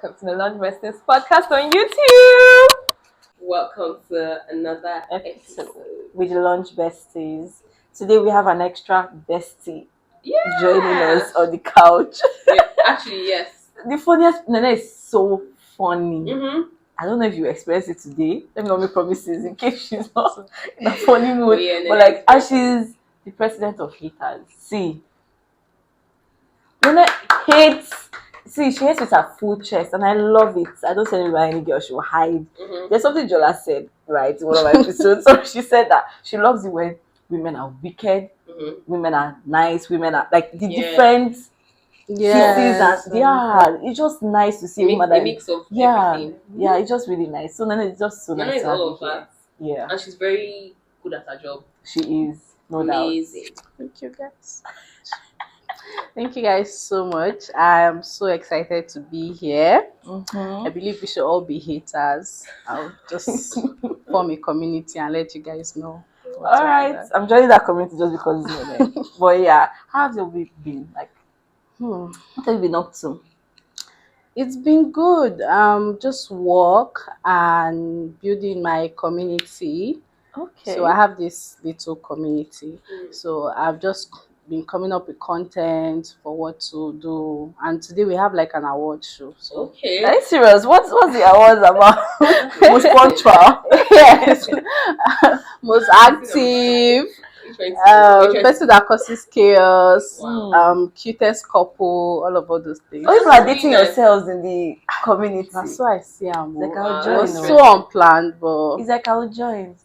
welcome to the Lunch Besties podcast on YouTube. Welcome to another episode with the Lunch Besties. Today we have an extra bestie joining us on the couch. Actually, yes. The funniest, Nana is so funny. Mm-hmm. I don't know if you experienced it today. Let me not make promises in case she's not in a funny mood. Yeah, but like, as she's the president of haters. See, Nana hates. See, she hates with her full chest, and I love it. I don't tell you why any girl she will hide. Mm-hmm. There's something Jola said, right, in one of my episodes. So she said that she loves it when women are wicked, women are nice, women are like the different pieces, and it's just nice to see a woman a mix of everything. Yeah, it's just really nice. So Nana is just so Nana nice. is all of that. Yeah, and she's very good at her job. she is, no Amazing. doubt. Thank you guys. Thank you guys so much. I'm so excited to be here. I believe we should all be haters. I'll just form a community and let you guys know. All right, I'm joining that community just because it's my name. But yeah, how has your week been? Like, what have you been up to? It's been good. Just work and building my community. Okay. So I have this little community. So I've just been coming up with content for what to do, and today we have like an award show. So Okay. Are you serious? What's the awards about? Most punctual. yes, most active, person that causes chaos, cutest couple, all those things. Oh, you are dating yourselves in the community. That's why I see I'm Like, I'll it join. was so unplanned, but It's like I'll join.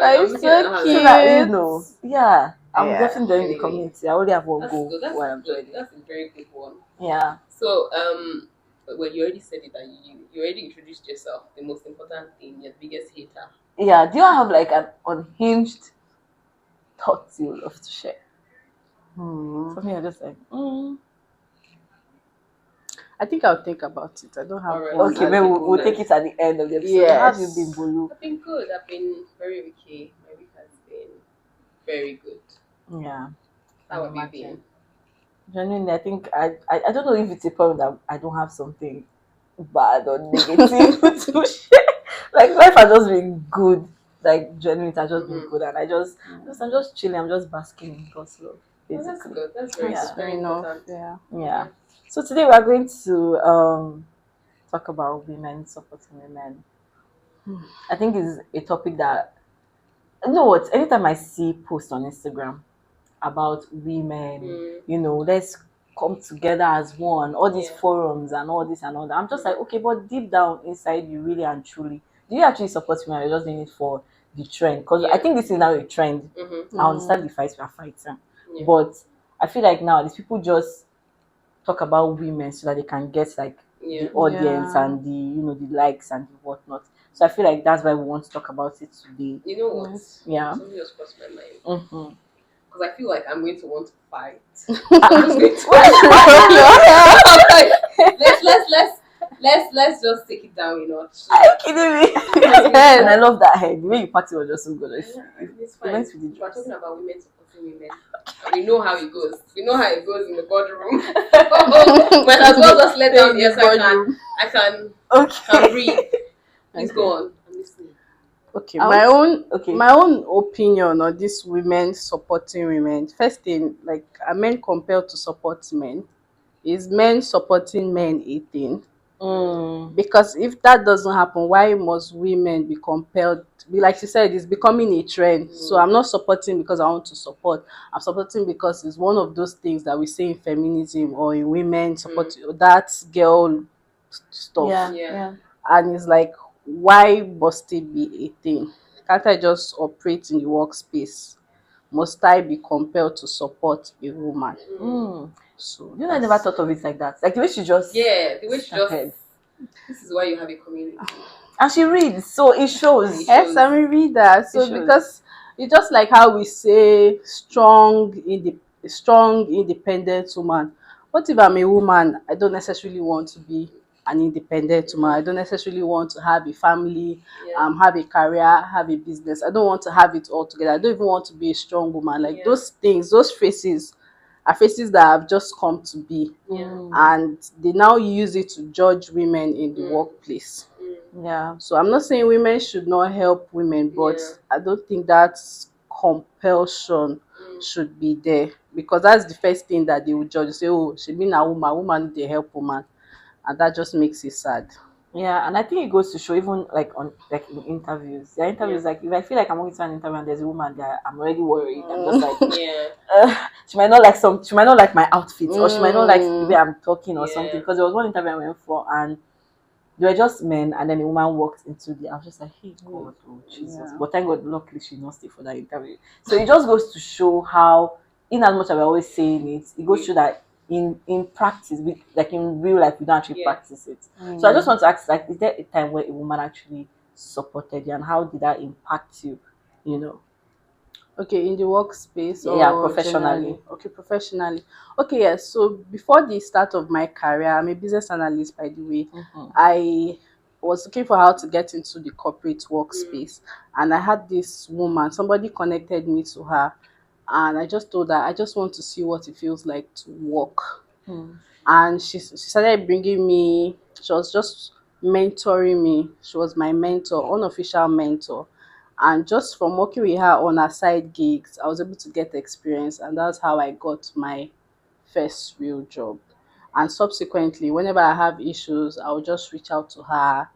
I'm so So cute. that you know. Yeah. I'm Yeah. definitely joining the Anyway. community. I only have one That's goal good. That's while I'm good. joining. That's a very good one. Yeah. So, well, you already said it that you already introduced yourself. The most important thing, your biggest hater. Yeah. Do you have like an unhinged thoughts you would love to share? For me, I'm just like, I think I'll think about it. I don't have Alright. one. okay, maybe we'll take it at the end of the episode. Yes. How have you been, Bolu? I've been good. I've been very okay. My week has been very good. Yeah. How have you been? Genuinely, I think I don't know if it's a problem that I don't have something bad or negative to share. Like, life has just been good. Like, genuinely, it has just been good, and I'm just chilling. I'm just basking in God's love. Oh, that's good. That's very, Yeah. very important. Yeah. So today we are going to talk about women supporting women. I think it's a topic that, you know what? Anytime I see posts on Instagram about women, let's come together as one, all these forums and all this and all that, I'm just like, okay, but deep down inside you, really and truly, do you actually support women, or you're just doing it for the trend? Because I think this is now a trend. I understand the fights we are fighting, but I feel like now these people just talk about women so that they can get like the audience and the likes and the whatnot. So I feel like that's why we want to talk about it today. You know what? Yeah. Something just crossed my mind. Because I feel like I'm going to want to fight. Let's just take it down, Are you kidding me? And I love that head. The way you party was just so good. It's fine. We're talking about women supporting women. And we know how it goes. We know how it goes in the boardroom. Might as well just let down the so I can breathe. Please go on. I'm listening. Okay, my own opinion on this women supporting women. First thing, like, are men compelled to support men? Is men supporting men a thing? Because if that doesn't happen, why must women be compelled? Like you said, it's becoming a trend. So I'm not supporting because I want to support. I'm supporting because it's one of those things that we say in feminism or in women support that girl stuff. Yeah. And it's like, why must it be a thing? Can't I just operate in the workspace? Must I be compelled to support a woman? So I never thought of it like that. Like the way she just this is why you have a community. And she reads, so it shows. Yes, I'm a reader. So because it's just like how we say strong, independent woman. What if I'm a woman? I don't necessarily want to be an independent woman. I don't necessarily want to have a family, have a career, have a business. I don't want to have it all together. I don't even want to be a strong woman. Like those things, those phrases are faces that have just come to be, and they now use it to judge women in the workplace. Yeah. So I'm not saying women should not help women, but I don't think that compulsion should be there, because that's the first thing that they would judge. Say, oh, she been a woman, they help woman, and that just makes it sad. Yeah, and I think it goes to show, even like on like in interviews. There are interviews like, if I feel like I'm going to an interview and there's a woman there, I'm already worried. I'm just like, she might not like she might not like my outfit, or she might not like the way I'm talking or something. Because there was one interview I went for, and they were just men, and then a woman walked into the. I was just like, hey God, oh Jesus! Yeah. But thank God, luckily she did not stay for that interview. So it just goes to show how, in as much as we're always saying it, it goes to show that in practice, we, like in real life, we don't actually practice it. So I just want to ask, like, is there a time where a woman actually supported you, and how did that impact you? You know? Okay, in the workspace Yeah, or professionally. generally? Okay, professionally. Okay, yes. So before the start of my career, I'm a business analyst, by the way. I was looking for how to get into the corporate workspace, and I had this woman. Somebody connected me to her, and I just told her I just want to see what it feels like to work. And she started bringing me. She was just mentoring me. She was my mentor, unofficial mentor. And just from working with her on her side gigs, I was able to get experience, and that's how I got my first real job. And subsequently, whenever I have issues, I'll just reach out to her,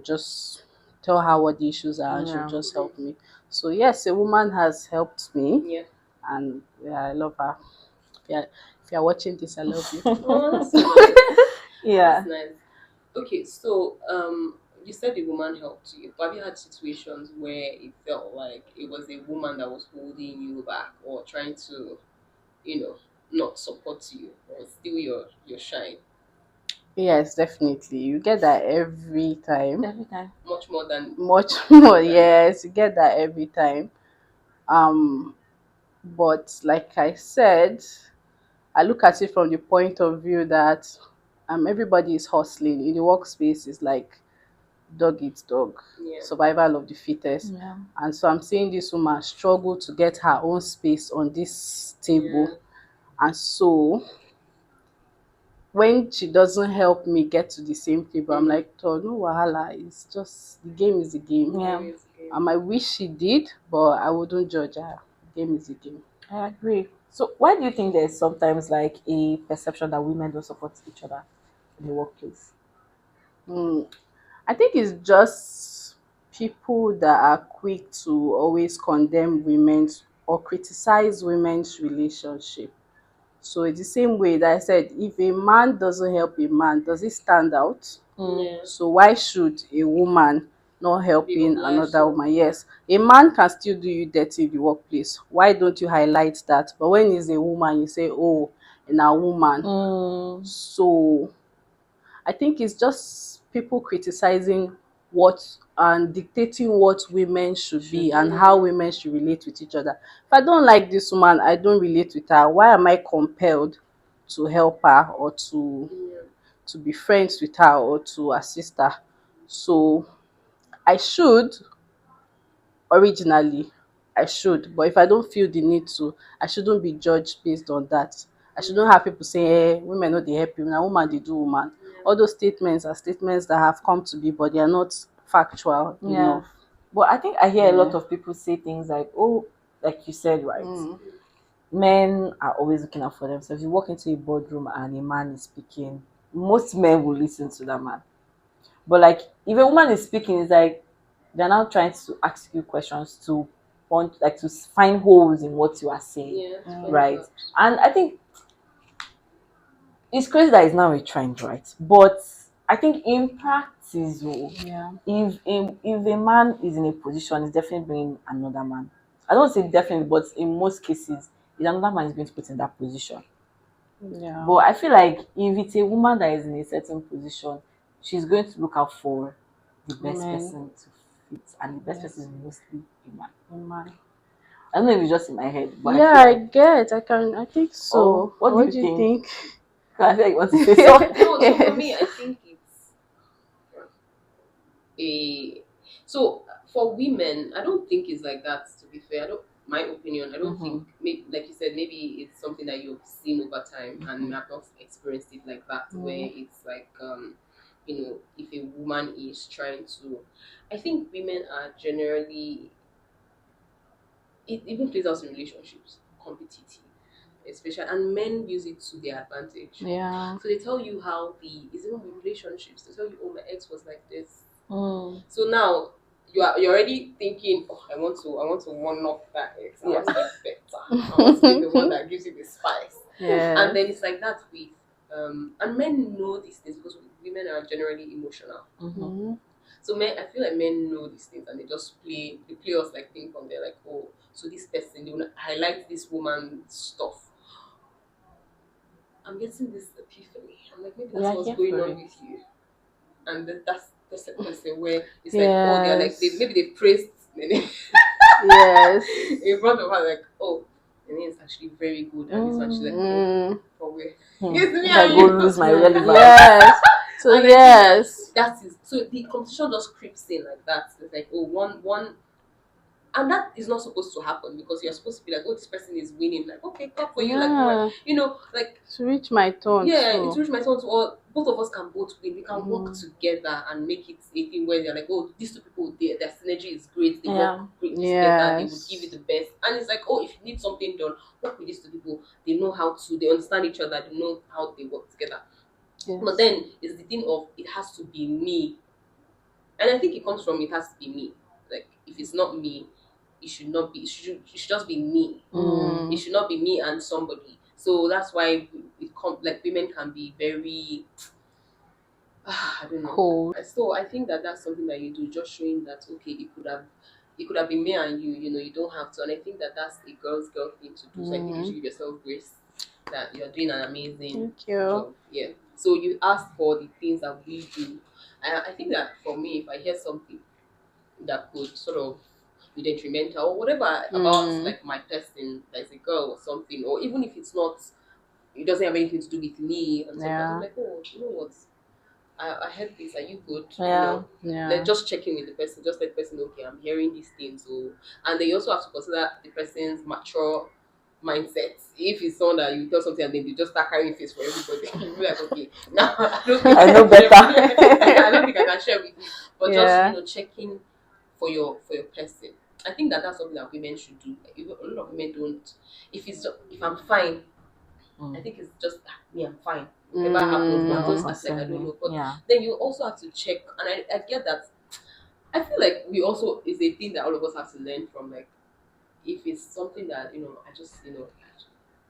just tell her what the issues are, and she'll just help me. So yes, a woman has helped me, and yeah, I love her. Yeah, if you're watching this, I love you. Oh, that's so nice. Yeah. That's nice. Okay, so you said the woman helped you, but have you had situations where it felt like it was a woman that was holding you back or trying to, you know, not support you or steal your shine? Yes, definitely. You get that every time. Every time. Much more than Much more, yes, you get that every time. Um, but like I said, I look at it from the point of view that everybody is hustling in the workspace. Is like dog eats dog, survival of the fittest. Yeah. And so I'm seeing this woman struggle to get her own space on this table, and so when she doesn't help me get to the same table, I'm like, oh, no wahala. It's just the game is the game. Yeah. I wish she did, but I wouldn't judge her. The game is the game. I agree. So why do you think there's sometimes like a perception that women don't support each other in the workplace? I think it's just people that are quick to always condemn women's or criticize women's relationship. So it's the same way that I said, if a man doesn't help a man, does it stand out? So why should a woman not helping another woman? Yes, a man can still do you dirty in the workplace. Why don't you highlight that? But when it's a woman, you say, oh, and a woman. So I think it's just people criticizing what and dictating what women should be and how women should relate with each other. If I don't like this woman, I don't relate with her. Why am I compelled to help her or to be friends with her or to assist her? So I should originally, I should, but if I don't feel the need to, I shouldn't be judged based on that. I shouldn't have people saying, women know they help you, now woman they do woman. All those statements are statements that have come to be, but they are not factual enough. But I think I hear a lot of people say things like, oh, like you said, right? Men are always looking out for themselves. You walk into a boardroom and a man is speaking, most men will listen to that man. But like, if a woman is speaking, it's like they're now trying to ask you questions to want, like, to find holes in what you are saying, right? And I think it's crazy that it's now a trend, right? But I think in practice, if a man is in a position, it's definitely bringing another man. I don't say definitely, but in most cases, it's another man is going to put in that position. Yeah. But I feel like if it's a woman that is in a certain position, she's going to look out for the best person to fit, and the best person is mostly a man. I don't know if it's just in my head, but I think so. What do you think? I feel like you want to say So something. for me, I think it's a so for women, I don't think it's like that. To be fair, I don't. my opinion, I don't think, maybe, like you said, maybe it's something that you've seen over time and have not experienced it like that, where it's like, if a woman is trying to, I think women are generally, it even plays out in relationships, competitive, especially, and men use it to their advantage. Yeah. So they tell you how it's even with relationships. They tell you, oh, my ex was like this. Mm. So now you're already thinking, oh, I want to one up that ex. I want to be better. I want to be the one that gives you the spice. Yeah. And then it's like that with and men know these things because women are generally emotional. So men, I feel like men know these things and they just play us like ping pong. They're like, oh, so this person, they want to highlight this woman's stuff. I'm getting this epiphany. I'm like, maybe that's what's going on with you. And that's the person where it's like, oh, they're like, maybe they praised Nene. Yes. In front of her, like, oh, Nene is actually very good. And this one, she's like, oh, for where? It's me I and go you. lose my relevance. Yes. So and yes. that is, so the competition just creeps in like that. It's like, oh, one. And that is not supposed to happen because you're supposed to be like, oh, this person is winning. Like, okay, clap for you. Like, like to reach my turn. Yeah, too. to reach my turn. Or both of us can both win. We can work together and make it a thing where they're like, oh, these two people, their synergy is great. They work great together. They will give you the best. And it's like, oh, if you need something done, work with these two people. They know how to. They understand each other. They know how they work together. Yes. But then it's the thing of it has to be me, and I think it comes from it has to be me. Like if it's not me, it should not be. It should just be me. It should not be me and somebody. So that's why like women can be very, I don't know. Cold. So I think that's something that you do, just showing that okay, it could have been me and you. You don't have to. And I think that's a girl thing to do. So I think you should give yourself grace that you're doing an amazing job. Yeah. So you asked for the things that we do. I think that for me, if I hear something that could sort of be detrimental or whatever about like my person, that's a girl or something, or even if it's not, it doesn't have anything to do with me, and sometimes I'm like, oh, you know what? I heard this. Are you good? Let's just check in with the person. Just let the person know, okay, I'm hearing these things. So, and then you also have to consider the person's mature mindset. If it's someone that you tell something and then they just start carrying face for everybody, you'll be like, okay, now I don't think I know better. I don't think I can share with you. But just checking for your person. I think that's something that women should do. Like, a lot of women don't. If I'm fine, I think it's just me. I'm fine. Whatever happens, I'm just like I don't know. But then you also have to check, and I get that. I feel like we also is a thing that all of us have to learn from. Like, if it's something that I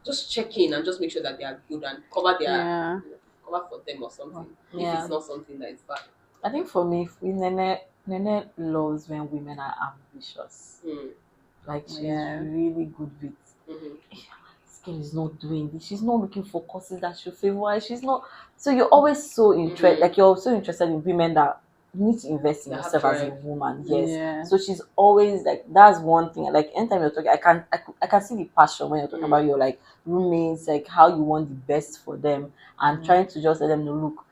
just check in and just make sure that they are good and cover their cover for them or something. If it's not something that is bad. I think for me, Nene loves when women are ambitious. Like she's really good with. This girl is not doing this. She's not looking for courses that should favor her. She's not. So you're always so interested. Like you're so interested in women that you need to invest in yourself as a woman. Yes. Yeah. So she's always like that's one thing. Like anytime you're talking, I can see the passion when you're talking about your like roommates, like how you want the best for them and trying to just let them know, look,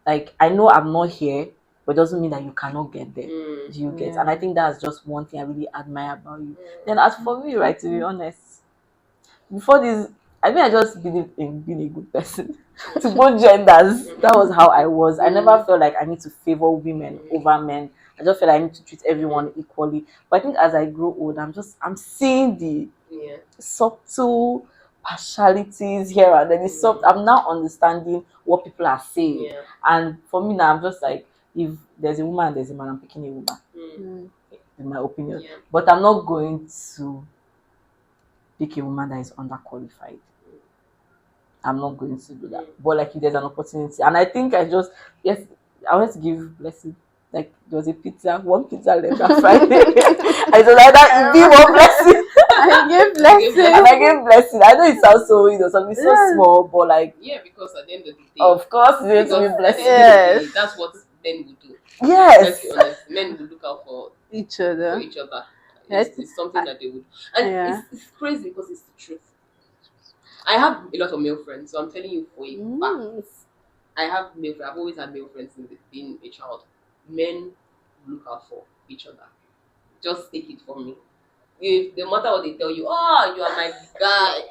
like I know I'm not here, but it doesn't mean that you cannot get there. Do you get? And I think that's just one thing I really admire about you. Then as for me, right, to be honest, before this, I just believe in being a good person to both genders. That was how I was. I never felt like I need to favor women over men. I just felt like I need to treat everyone equally. But I think as I grow old, I'm seeing the subtle partialities here and then. I'm now understanding what people are saying. And for me now, I'm just like, if there's a woman, there's a man, I'm picking a woman. In my opinion. But I'm not going to pick a woman that is underqualified. I'm not going to do that. But like if there's an opportunity, and I think I wanted to give blessing. Like there was one pizza left on Friday. I was either give one blessing. I gave blessing. And I gave blessing. I know it sounds so something so small, but like because at the end of the day, of course it's going to be blessing. Yes, that's what men will do. Yes, let's be honest, men will look out for each other. It's something that they would, and it's crazy because it's the truth. I have a lot of male friends, so I'm telling you for a fact. I have male friends. I've always had male friends since being a child. Men look out for each other. Just take it from me. if no matter what they tell you, oh, you are my guy.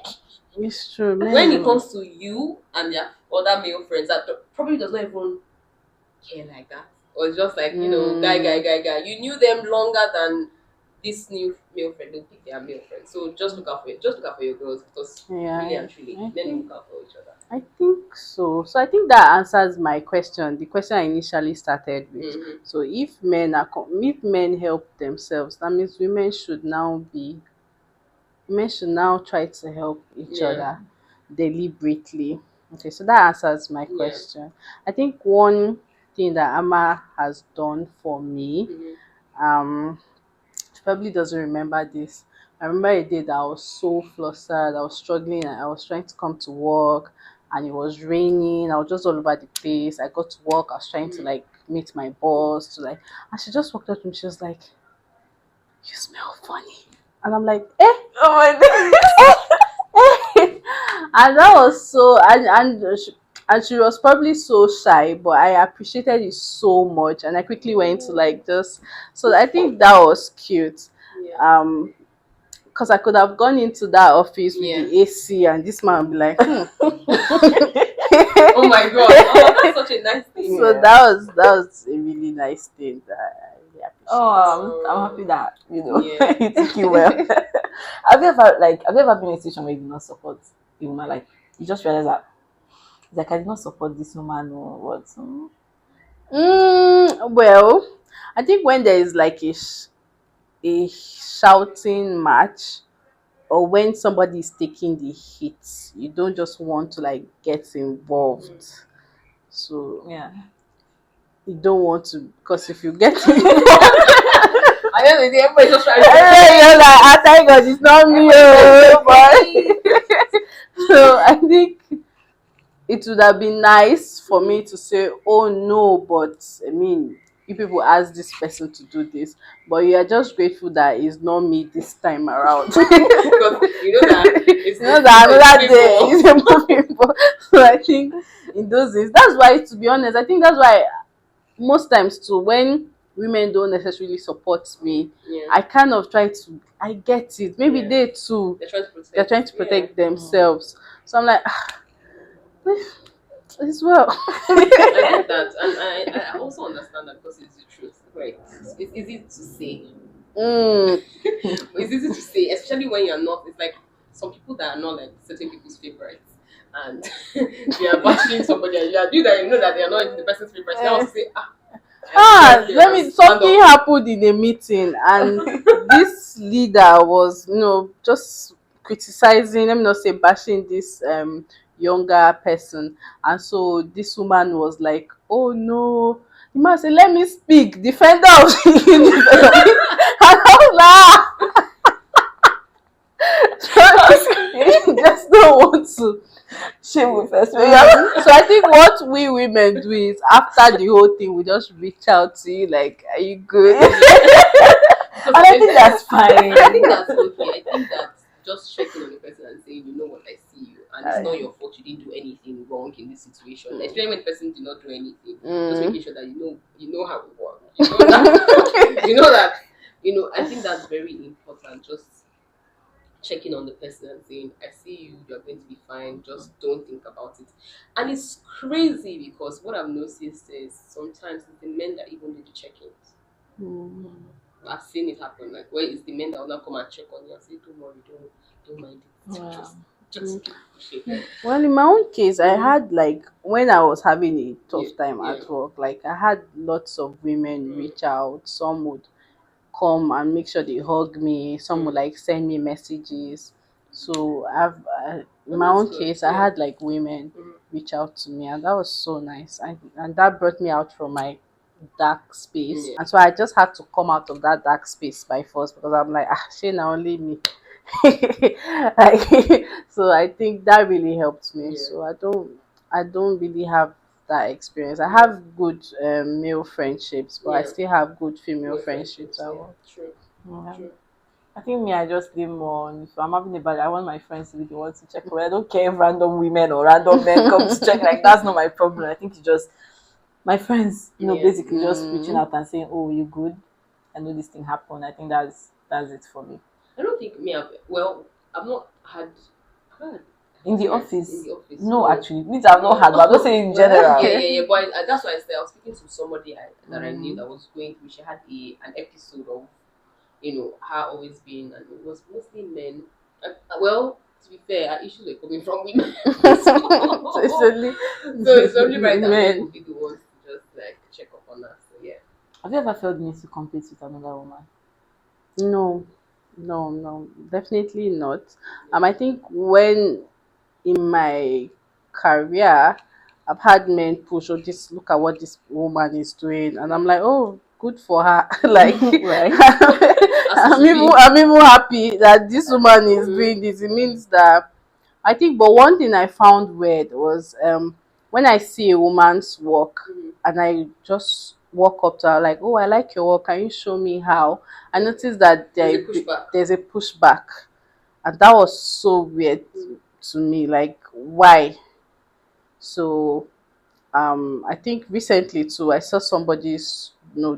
It's true. When it comes to you and their other male friends, that probably does not even care like that, or it's just like guy. You knew them longer than this new male friend. They'll pick their male friend. So just look out for it. Just look out for your girls because really Yeah, and truly, I then you think look out for each other. I think so. So I think that answers my question. The question I initially started with. Mm-hmm. So if men help themselves, that means women should now try to help each Yeah, other deliberately. Okay, so that answers my yeah. question. I think one thing that Amma has done for me, Mm-hmm. she probably doesn't remember this. I remember a day that I was so flustered, I was struggling, and I was trying to come to work and it was raining. I was just all over the place. I got to work, I was trying to like meet my boss to like, and she just walked up to me, she was like, "You smell funny." And I'm like, "Eh?" Oh my god. And that was so and she was probably so shy, but I appreciated it so much, and I quickly went to like just, so I think that was cute. Yeah. Because I could have gone into that office with Yeah. the AC and this man would be like, Oh my god. Oh, that's such a nice thing. So Yeah. that was a really nice thing that I really appreciate. Oh, I'm happy that Yeah. you took it well. Have you ever been in a situation where you did not support a woman? Like you just realize that like I did not support this woman or what? Well, I think when there is like a shouting match, or when somebody is taking the hit, you don't just want to like get involved. So Yeah. you don't want to, because if you get involved, I know the everybody's just trying you're like, "Ah, thank God it's not me, oh, but." So I think it would have been nice for me to say, "Oh no," but I mean, you people asked this person to do this, but you are just grateful that it's not me this time around. because you know that it's You know that another day people. is a moving ball. So I think in those days, that's why, to be honest, I think that's why most times too, when women don't necessarily support me, Yeah. I kind of try to, I get it. Maybe Yeah. they too, They're trying to protect. they're trying to protect themselves. So I'm like, as well. I get that, and I also understand that because it's the truth. Right? It's easy to say. It's easy to say, especially when you're not. It's like some people that are not like certain people's favorites, and they are bashing somebody, and you that you know that they are not the person's favorite. They also say, Let me, something happened in a meeting and this leader was, just criticizing, let me not say bashing, this younger person. And so this woman was like, "Oh no." The man said, "Let me speak, defender of the universe." And I was like, you just don't want to. Shame with us. So I think what we women do is, after the whole thing, we just reach out to you like, "Are you good?" And I think that's fine. I think that's okay. I think that just checking on the person and saying, you know what, I see you, and it's not your fault. You didn't do anything wrong in this situation. Especially when the person did not do anything, just making sure that you know how it works. You know that. I think that's very important. Just checking on the person and saying, I see you, you're going to be fine, just don't think about it. And it's crazy because what I've noticed is sometimes it's the men that even do the check-ins. I've seen it happen, like where it's the men that will not come and check on you and say, "Don't worry, don't mind it. Wow. Just keep pushing." Well, in my own case, I had, like, when I was having a tough time Yeah. at work, like, I had lots of women reach out. Some would come and make sure they hug me. Some would like send me messages. So in my own case, I had like women reach out to me, and that was so nice. And that brought me out from my dark space. And so I just had to come out of that dark space by force, because I'm like, she not only me. Like, so I think that really helped me. So I don't really have that experience. I have good male friendships, but I still have good female friendships as well. True. True. I think me, I just live more on. If I'm having a bad, I want my friends to be the ones to check. But I don't care if random women or random men come to check. Like, that's not my problem. I think it's just my friends, basically just reaching out and saying, "Oh, you good? I know this thing happened." I think that's it for me. I don't think me. I've not had. I've had In the experience office? in the office. No, actually, means I've not had, but I'm not saying in general. Yeah. But that's why I said I was speaking to somebody that I knew Mm. that was going through. She had an episode of, her always being, and it was mostly men. Well, to be fair, our issues were coming from women. So it's only So it's only right that men men. will be the ones to just like check up on us. So yeah. Have you ever felt the need to compete with another woman? No, no, definitely not. I think when in my career, I've had men push, oh, this look at what this woman is doing, and I'm like, oh, good for her. Like, Right. As it should be. I'm even happy that this woman is Mhm. doing this. It means that I think. But one thing I found weird was when I see a woman's work Mhm. and I just walk up to her like, oh, I like your work. Can you show me how? I noticed that There's a pushback. there's a pushback, and that was so weird to me. Like, why? So I think recently too I saw somebody's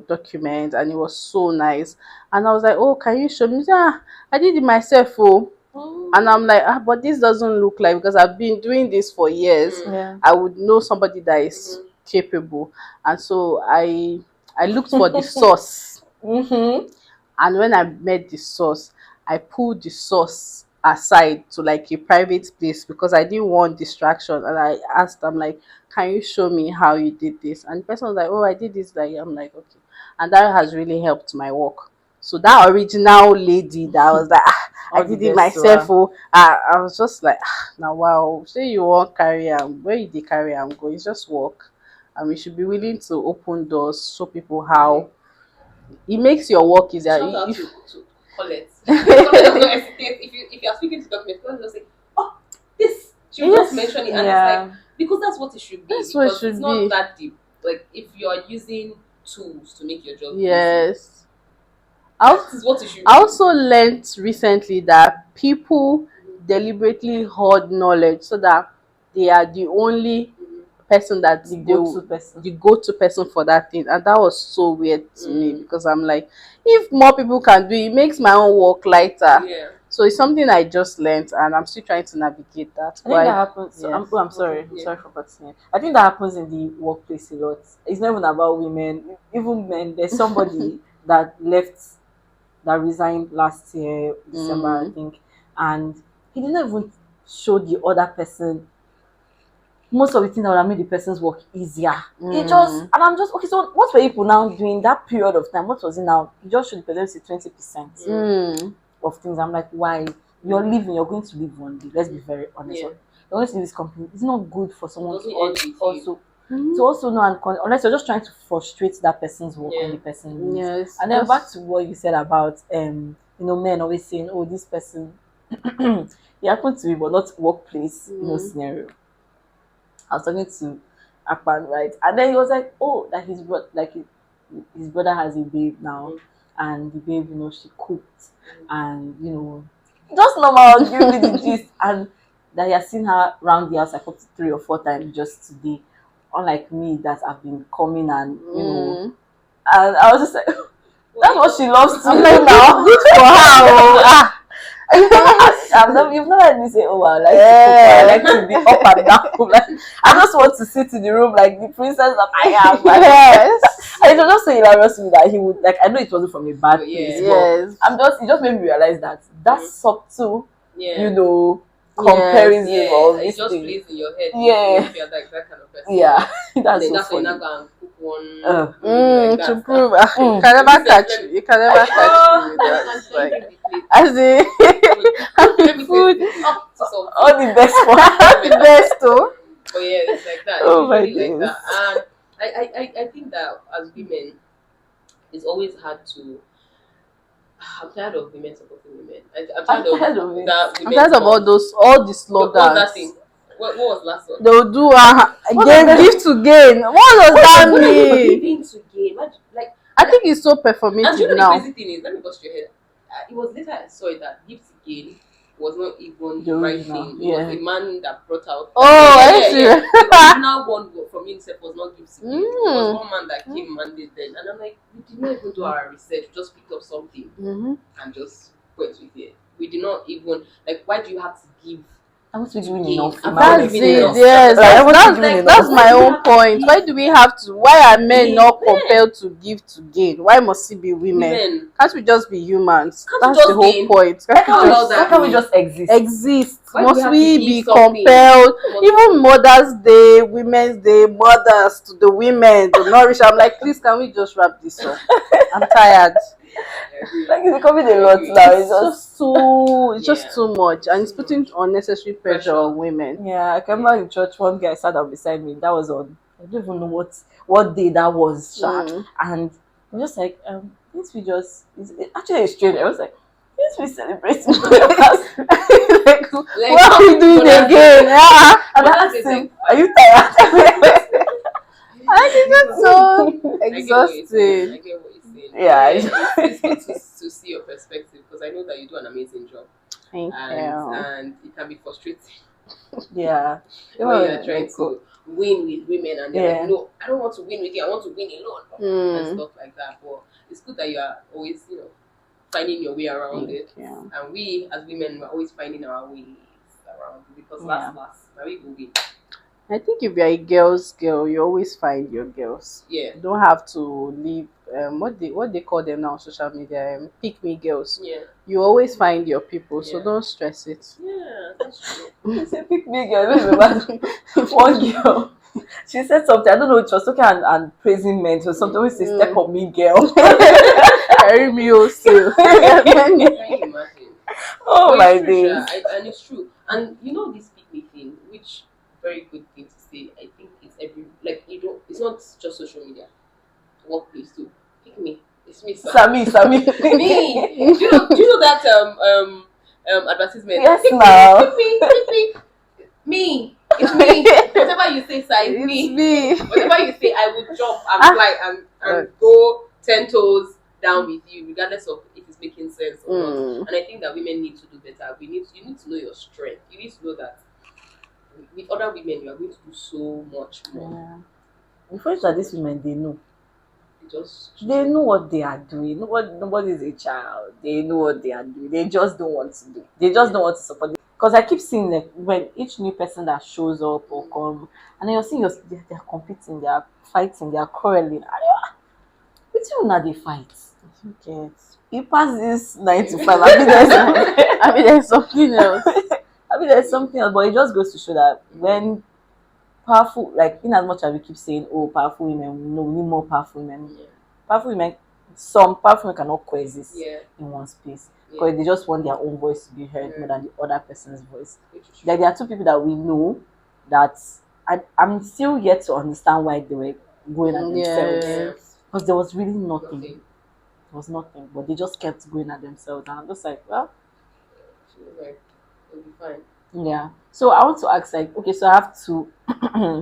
document and it was so nice, and I was like, oh, can you show me? Yeah, I did it myself. Oh, and I'm like, but this doesn't look like, because I've been doing this for years. Mm. Yeah. I would know somebody that is capable, and so I looked for the source. Mm-hmm. And when I met the source, I pulled the source aside to like a private place because I didn't want distraction. And I asked them like, can you show me how you did this? And the person was like, oh, I did this. Like, I'm like, okay. And that has really helped my work. So that original lady that was like, I All the did it best to myself. her. Oh, I was just like, now wow, say you want carry where you did carry go. It's just work. And we should be willing to open doors, show people how it makes your work easier. Shout out to Colette. Colette does not hesitate. If you are speaking to documents, Colette will say, "Oh, this." She will just mention it, and it's like, because that's what it should be. That's what it because should it's be. not that deep. Like if you are using tools to make your job easy, Yes. that is what it should be. I also learned recently that people deliberately hoard knowledge so that they are the only person that The they go-to person. the go-to person for that thing, and that was so weird to me Mm. because I'm like, if more people can do it, it makes my own work lighter. Yeah. So it's something I just learned, and I'm still trying to navigate that. I think that happens. Yes. I'm sorry. Yeah. Sorry for cutting you. I think that happens in the workplace a lot. It's not even about women. Even men. There's somebody that left, that resigned last year, December, I think, and he didn't even show the other person most of the things that would have made the person's work easier. He just, and I'm just, okay, so what were people now doing that period of time? What was it now? He just showed the person 20% of things. I'm like, why? You're leaving, you're going to leave one day. Let's be very honest. Yeah. You're going to leave this company. It's not good for someone Doesn't to end with you. also to also know unless you're just trying to frustrate that person's work Yeah. and the person leaves. Yes. And then back to what you said about men always saying, oh, this person it happened to me, but not workplace, scenario. I was talking to Akpan, right? And then he was like, oh, that his brother has a babe now, and the babe, she cooked, and just normal, give me the gist, and that he has seen her round the house like up to 3 or 4 times just today, unlike me that I've been coming and and I was just like, that's what she loves to do now. Good for her. You've never heard me say, oh, I like to cook, I like to be up and down. Like, I just want to sit in the room like the princess that I am. Like, yes. And it was just so hilarious to me that he would, like, I know it wasn't from a bad place, but it just made me realize that that's subtle, comparison of it this just thing. plays in your head. Yeah. If you're like that kind of person. Yeah, that's Then so that's why funny. you're not gonna cook one like to that. prove you can never catch you. You can never catch me with that. It's like, as in food, All the best for the best though. But yeah, it's like that. Oh It's my really like days. that. And I think that as women, it's always hard to. I'm tired of women supporting women. I'm tired of it. that. I'm tired of all all the What was that slogans. thing? What was last one? They'll do give to gain. What does that mean? Giving to gain. Like I think it's so and you performative know now. the crazy thing is, let me bust your head. It was later I saw it that gift to gain was not even the The right original, thing. It yeah. was a man that brought out. Oh, The original one from UNICEF was not gift to gain. It was one man that came mandate then, and I'm like, we did not even do our research. We just picked up something and just point with it. We do not even like. Why do you have to give? I want to be to doing gain? enough. I'm in not my That's life. giving it. enough. Yes, Like, I want to be doing enough. that's my own point. Why give do we have to? Why are men gain? not compelled to give to gain? Why must it be women? Women. Can't we just be humans? Can't we That's just the whole gain? point. Why Can't can't we we How just, about why that? can't we just exist? exist? Why do we Must have to we give be something? compelled? Must- Even Mother's Day, Women's Day, mothers to the women to nourish. I'm like, please, can we just wrap this up? I'm tired. Like, it's becoming a I lot agree. now. It's just too, it's Yeah. just too much, and it's Too putting much. unnecessary pressure Pressure. on women. Yeah, I can remember in church, one guy sat down beside me. That was on, I don't even know what day that was, sha. And I was just like, this we just, actually it's strange. I was like, this we celebrate like, what are we doing again? Yeah. And I asked him, are you tired? I think that's so I get what you're exhausting. saying. Yeah. It's good to see your perspective because I know that you do an amazing job. Thank you. And it can be frustrating Yeah. when you're trying to win with women and they're Yeah. like, no, I don't want to win with you, I want to win alone and stuff like that. But it's good that you are always, finding your way around it. Yeah. And we as women, we're always finding our ways around it because last, now we will win. I think if you're a girl's girl, you always find your girls. Yeah. You don't have to leave what they call them now on social media, pick me girls. Yeah. You always find your people, so Yeah. don't stress it. Yeah, that's true. You say pick me girl. I don't remember one girl. She said something. I don't know. She was talking and praising men. So something always say, "Step on me, girl." Carry me also. Can you imagine? Oh But my it's true, days. Sha. And it's true. And this pick me thing, which very good thing to say. I think it's it's not just social media, workplace too. Pick me. It's me, sir. Sammy. Me. Do you know that advertisement? Yes, Pick now. Pick me. Me. It's me. Whatever you say, sir, it's me. Whatever you say, I will jump and fly and go 10 toes down with you, regardless of if it's making sense or not. And I think that women need to do better. You need to know your strength. You need to know that with other women, you are going to do so much more. Yeah. The first that these women, they know. They know what they are doing. Nobody is a child. They know what they are doing. They just don't want to do. They just don't want to support it. Because I keep seeing like when each new person that shows up or come, and then you're seeing they're competing, they're fighting, they're quarreling. Which one are they fight? Okay. You pass this 9 to 5. I mean, there's something else. There's something else, but it just goes to show that when powerful, like in as much as we keep saying, oh, powerful women, no, we need more powerful women. Yeah. Powerful women, some powerful women cannot coexist in one space because they just want their own voice to be heard more than the other person's voice. Like there are two people that we know that I'm still yet to understand why they were going at themselves because there was really nothing. There was nothing, but they just kept going at themselves, and I'm just like, well, it'll be fine. Yeah. So I want to ask, like, okay, so I have to.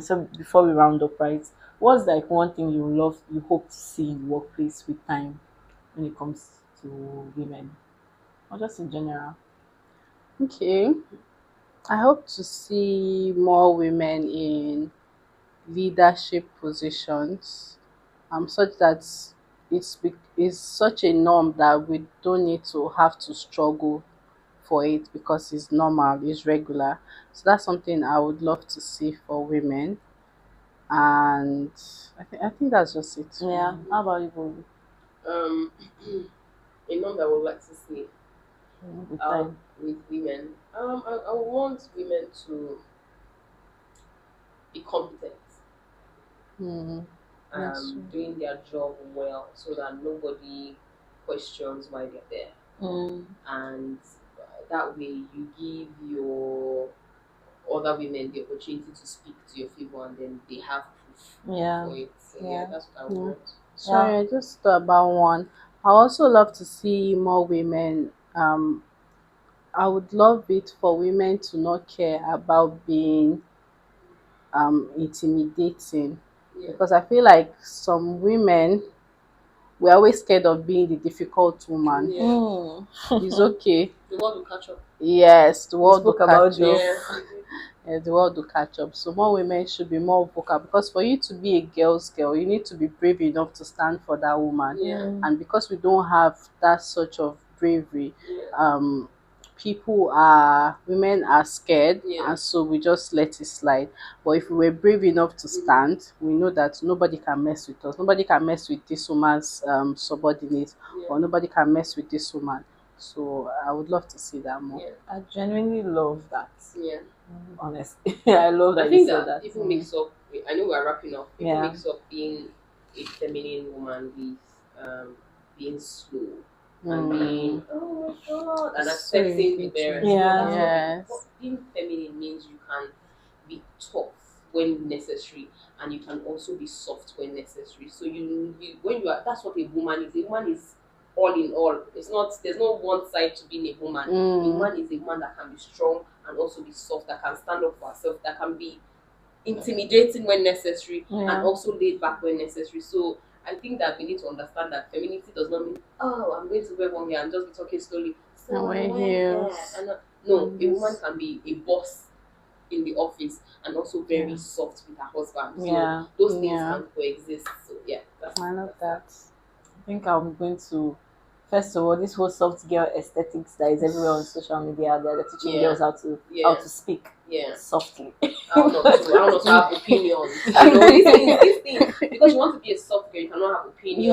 So before we round up, right? What's like one thing you hope to see in the workplace with time when it comes to women, or just in general? Okay, I hope to see more women in leadership positions, such that it's such a norm that we don't need to have to struggle for it because it's normal, it's regular. So that's something I would love to see for women, and I think that's just it. Yeah. How about you, Bobby? A norm that I would like to see With time. with women. I want women to be competent. Doing their job well so that nobody questions why they're there. And that way you give your other women the opportunity to speak to your favor and then they have proof for it. So that's what I want. Sorry, I just thought about one. I also love to see more women. I would love it for women to not care about being intimidating, because I feel like some women, we're always scared of being the difficult woman. It's okay. The world will catch up. Yes, the world will catch up. The world will catch up. So more women should be more vocal, because for you to be a girl's girl, you need to be brave enough to stand for that woman. And because we don't have that sort of bravery. Yeah. Women are scared, Yeah. and so we just let it slide. But if we were brave enough to stand, we know that nobody can mess with us. Nobody can mess with this woman's subordinate, Yeah. or nobody can mess with this woman. So I would love to see that more. Yeah. I genuinely love that. Yeah. Honestly, I love that I think you said that that. people mix up. I know we're wrapping up. People Yeah. mix up being a feminine woman with being slow and being oh my god and So accepting the bearers. Yeah. Yes. But being feminine means you can be tough when necessary, and you can also be soft when necessary. So you when you are that's what a woman is. A woman is all in all. It's not there's no one side to being a woman. A woman is a woman that can be strong and also be soft, that can stand up for herself, that can be intimidating when necessary, and also laid back when necessary. So I think that we need to understand that femininity does not mean I'm going to wear one hair and just be talking slowly. So And I wear wear hair. heels. And no, a woman can be a boss in the office and also very soft with her husband. So those things can coexist. So yeah, I love that. I think I'm going to, first of all, this whole soft girl aesthetics that is everywhere on social media. They're teaching girls how to speak softly. I don't know to have opinions. You know, these things, because you want to be a soft girl, you cannot have opinions.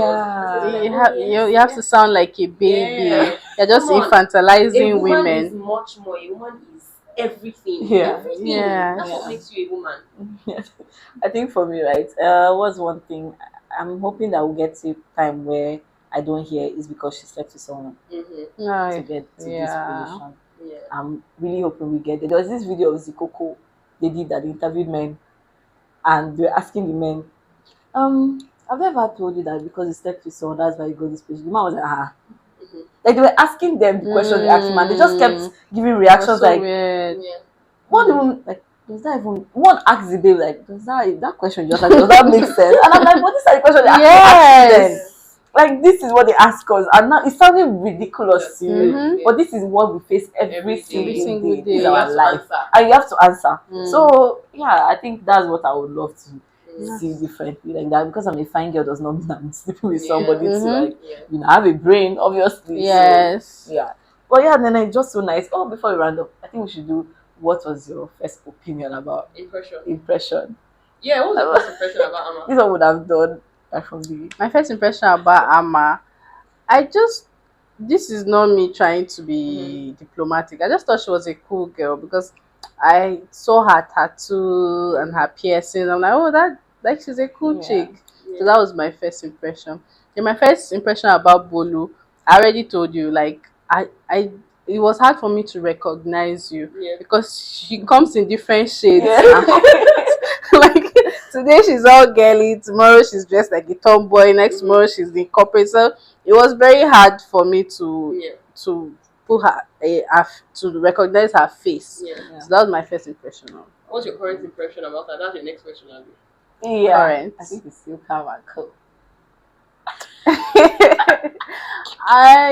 You have to sound like a baby. Yeah. You're just infantilizing women. Is much more. A woman is everything. Yeah. Everything. Yeah. That's what makes you a woman. I think for me, right, what's one thing I'm hoping that we'll get to a time where I don't hear is because she slept with someone to get to this position. Yeah. I'm really hoping we get there. There was this video of Zikoko they did that they interviewed men, and they were asking the men, have they ever told you that because you slept with someone that's why you got this position? The man was like, like they were asking them the question they asked him, and they just kept giving reactions so like weird. one even like does that even one asked the babe like does that question just like does that make sense? And I'm like, but these are the questions they actually ask them. Like this is what they ask us, and now it's sounding ridiculous to you, but this is what we face every single day in our life, and you have to answer. So yeah, I think that's what I would love to see differently like that, because I'm a fine girl does not mean I'm sleeping with somebody to like have a brain, obviously. Yes. So, yeah. But yeah, then it's just so nice. Oh, before we round up, I think we should do what was your first opinion about impression? Yeah, what was your first impression about Amma? This one would have done from the my first impression about Amma. This is not me trying to be diplomatic. I just thought she was a cool girl because I saw her tattoo and her piercing. I'm like, oh, that like she's a cool chick. So that was my first impression. Then my first impression about Bolu, I already told you, like it was hard for me to recognize you because she comes in different shades. Like today she's all girly, tomorrow she's dressed like a tomboy, next tomorrow she's the corporate. So it was very hard for me to put to recognize her face. So that was my first impression. What's your current impression about her? That's your next question, Abby. Yeah, current. I think it's still calm and cool.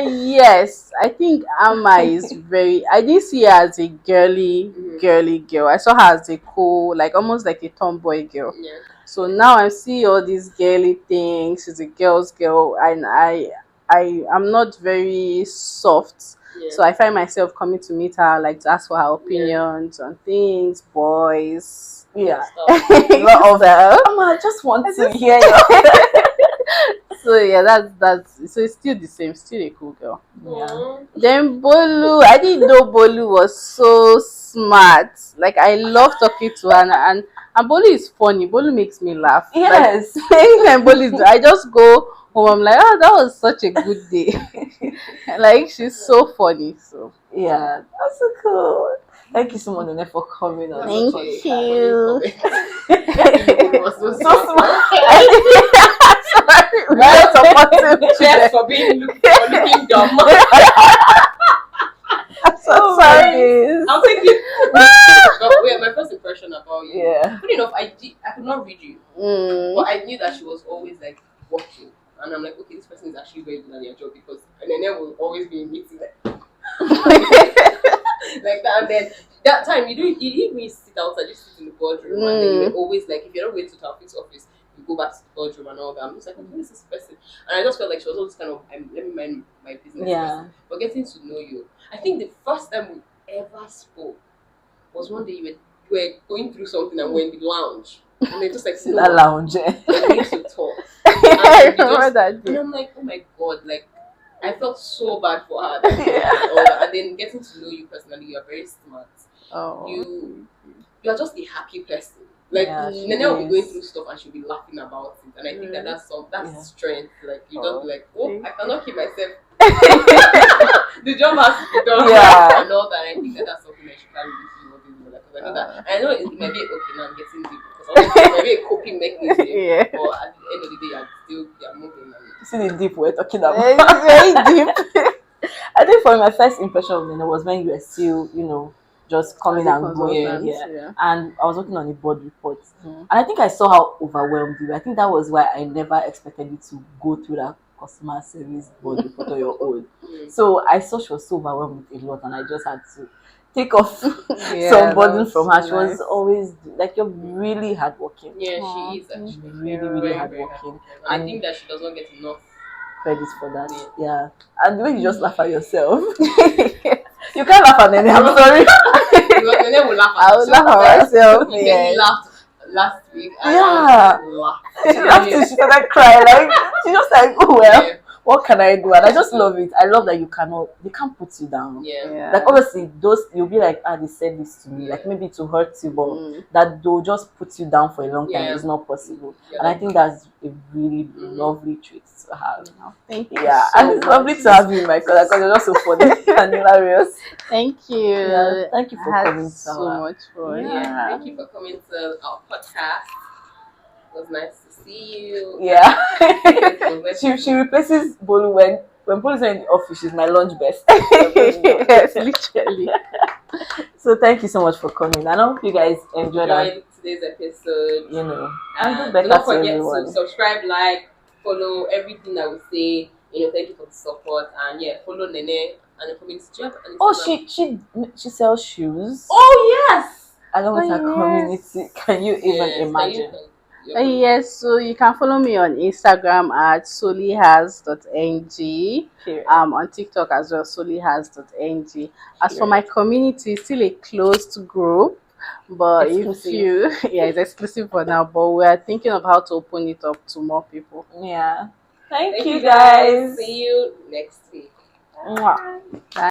Yes, I think Amma is very. I didn't see her as a girly girl. I saw her as a cool, like almost like a tomboy girl. Yeah. So now I see all these girly things. She's a girl's girl, and I'm not very soft. So I find myself coming to meet her, like to ask for her opinions on things, boys. Yeah, a lot of them. I just want to hear you. So yeah, that's so it's still the same, still a cool girl. Yeah. Then Bolu, I didn't know Bolu was so smart. Like I love talking to her, and Bolu is funny. Bolu makes me laugh. Yes. Like, anytime Bolu I just go home. I'm like, oh, that was such a good day. Like she's so funny. So yeah, that's so cool. Thank you so much, Nene, for coming on. Thank you. So smart. Very supportive. Cheers for looking dumb. So sorry. I'll take it. But wait, my first impression about you. Yeah. Funny enough, I could not read you, but I knew that she was always like watching, and I'm like, okay, this person is actually very good at their job because, and then there will always be in meetings like. Like that, and then that time you didn't really sit outside, just sit in the boardroom, and then you were always like, if you're not going to Taofiq's office, we go back to the bedroom and all that. I'm just like, who is this person? And I just felt like she was always kind of, let me mind my business person. But getting to know you, I think the first time we ever spoke was one day you were going through something and we're in the lounge. And they're just like, no, that lounge. We need to talk. I remember that day. And I'm like, oh my god, like I felt so bad for her. That and all that. And then getting to know you personally, you're very smart. Oh. You're just a happy person. Like Nene will be going through stuff and she'll be laughing about it. And I think that's strength. Like you just be like, oh, I cannot keep myself. The job has to be done. Yeah. And all that. And I think that's something that should carry with you all this. Because I know that. I know it might be okay now. I'm getting deep because obviously it might be a coping mechanism. Yeah. But at the end of the day, you're moving. And See the deep we're talking about. It's very deep. I think for my first impression of Nene was when you were still, just coming and going. Yeah. And I was working on a board report. And I think I saw how overwhelmed you were. I think that was why I never expected you to go through that customer service board report on your own. So I saw she was so overwhelmed with a lot, and I just had to take off some burden from her. She was always like, you're really hardworking. Yeah, she is actually really hardworking. And I think that she does not get enough credit for that. Yeah. And the way you just laugh at yourself. You can't laugh at Nene, I'm sorry. Because Nene will laugh at I would laugh at myself. He laughed last week. And she laughed. She started crying. Like, she just like, oh well. What can I do? And I just love it. I love that they can't put you down. Like obviously you'll be like, they said this to me, like maybe to hurt you, but that they'll just put you down for a long time is not possible. And I think that's a really lovely trait to have. Thank you. Yeah, and it's lovely to have you in my corner because you're just so funny and hilarious. Thank you. Yeah, thank you for coming. So much fun. Yeah, thank you for coming to our podcast. It was nice to see you. Yeah. she replaces Bolu when Bolu's in the office. She's my lunch best. Yes, literally. So thank you so much for coming. I hope you guys enjoyed today's episode. And do not forget to subscribe, like, follow everything that we say. Thank you for the support, and follow Nene and the community. She sells shoes. Oh yes. Along with her community. Can you even imagine? Yes, so you can follow me on Instagram at solihas.ng. On TikTok as well, solihas.ng. As for my community, still a closed group, but exclusive. It's exclusive for now, but we are thinking of how to open it up to more people. Yeah. Thank you guys. See you next week. Bye.